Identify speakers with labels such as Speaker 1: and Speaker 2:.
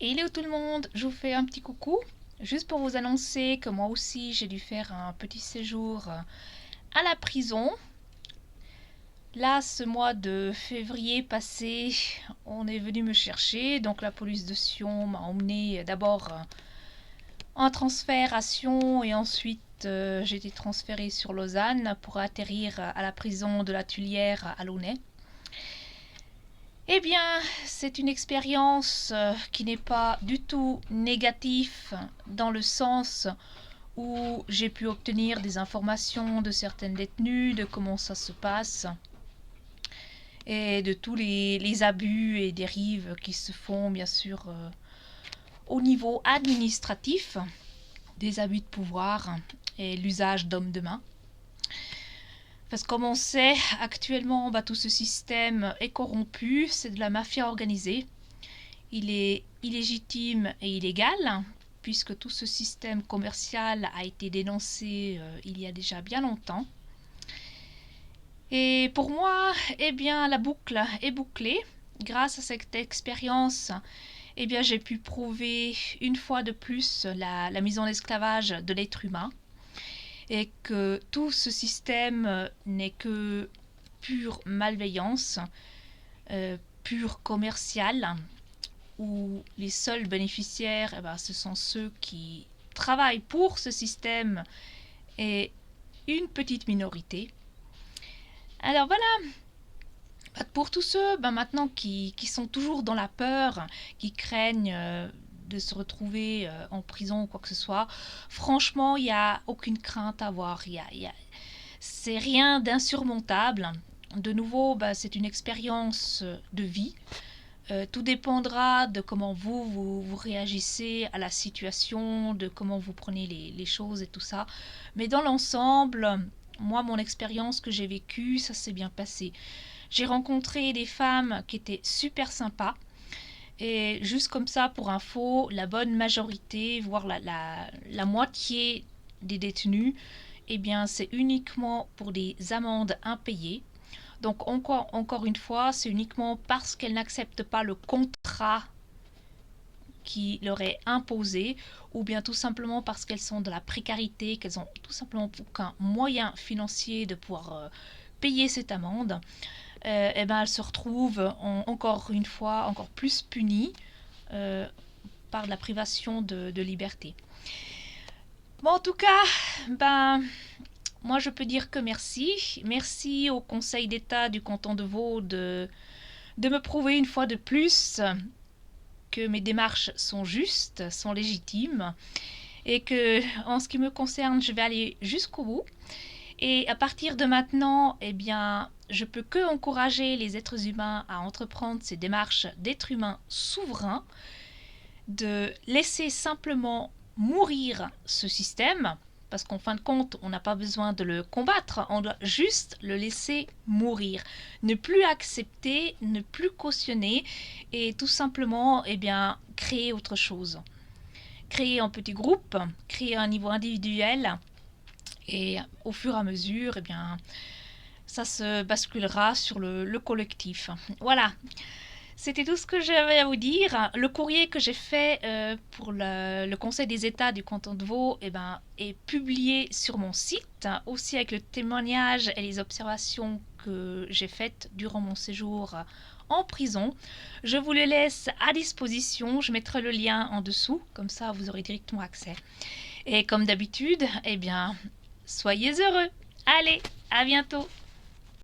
Speaker 1: Hello tout le monde, je vous fais un petit coucou, juste pour vous annoncer que moi aussi j'ai dû faire un petit séjour à la prison. Là, ce mois de février passé, on est venu me chercher, donc la police de Sion m'a emmené d'abord en transfert à Sion et ensuite j'ai été transférée sur Lausanne pour atterrir à la prison de la Tuilière à Launay. Eh bien, c'est une expérience qui n'est pas du tout négative dans le sens où j'ai pu obtenir des informations de certaines détenues, de comment ça se passe et de tous les abus et dérives qui se font bien sûr au niveau administratif, des abus de pouvoir et l'usage d'hommes de main. Parce que comme on sait, actuellement, tout ce système est corrompu, c'est de la mafia organisée. Il est illégitime et illégal, puisque tout ce système commercial a été dénoncé il y a déjà bien longtemps. Et pour moi, eh bien, la boucle est bouclée. Grâce à cette expérience, eh bien, j'ai pu prouver une fois de plus la mise en esclavage de l'être humain et que tout ce système n'est que pure malveillance, pure commerciale, où les seuls bénéficiaires, ce sont ceux qui travaillent pour ce système et une petite minorité. Alors voilà, pour tous ceux maintenant qui sont toujours dans la peur, qui craignent de se retrouver en prison ou quoi que ce soit, franchement, il n'y a aucune crainte à avoir. C'est rien d'insurmontable. De nouveau, c'est une expérience de vie. Tout dépendra de comment vous réagissez à la situation, de comment vous prenez les choses et tout ça. Mais dans l'ensemble, moi, mon expérience que j'ai vécue, ça s'est bien passé. J'ai rencontré des femmes qui étaient super sympas. Et juste comme ça, pour info, la bonne majorité, voire la moitié des détenus, eh bien, c'est uniquement pour des amendes impayées. Donc encore une fois, c'est uniquement parce qu'elles n'acceptent pas le contrat qui leur est imposé, ou bien tout simplement parce qu'elles sont de la précarité, qu'elles ont tout simplement aucun moyen financier de pouvoir payer cette amende. Elles se retrouvent encore une fois encore plus punies par la privation de liberté. Bon, en tout cas, moi je peux dire que merci. Merci au Conseil d'État du canton de Vaud de me prouver une fois de plus que mes démarches sont justes, sont légitimes, et que, en ce qui me concerne, je vais aller jusqu'au bout. Et à partir de maintenant, eh bien, je peux que encourager les êtres humains à entreprendre ces démarches d'êtres humains souverains, de laisser simplement mourir ce système, parce qu'en fin de compte, on n'a pas besoin de le combattre, on doit juste le laisser mourir. Ne plus accepter, ne plus cautionner, et tout simplement, eh bien, créer autre chose. Créer en petits groupes, créer à un niveau individuel, et au fur et à mesure, eh bien, ça se basculera sur le collectif. Voilà. C'était tout ce que j'avais à vous dire. Le courrier que j'ai fait pour le Conseil des États du canton de Vaud est publié sur mon site, aussi avec le témoignage et les observations que j'ai faites durant mon séjour en prison. Je vous les laisse à disposition. Je mettrai le lien en dessous, comme ça vous aurez directement accès. Et comme d'habitude, eh bien, soyez heureux. Allez, à bientôt.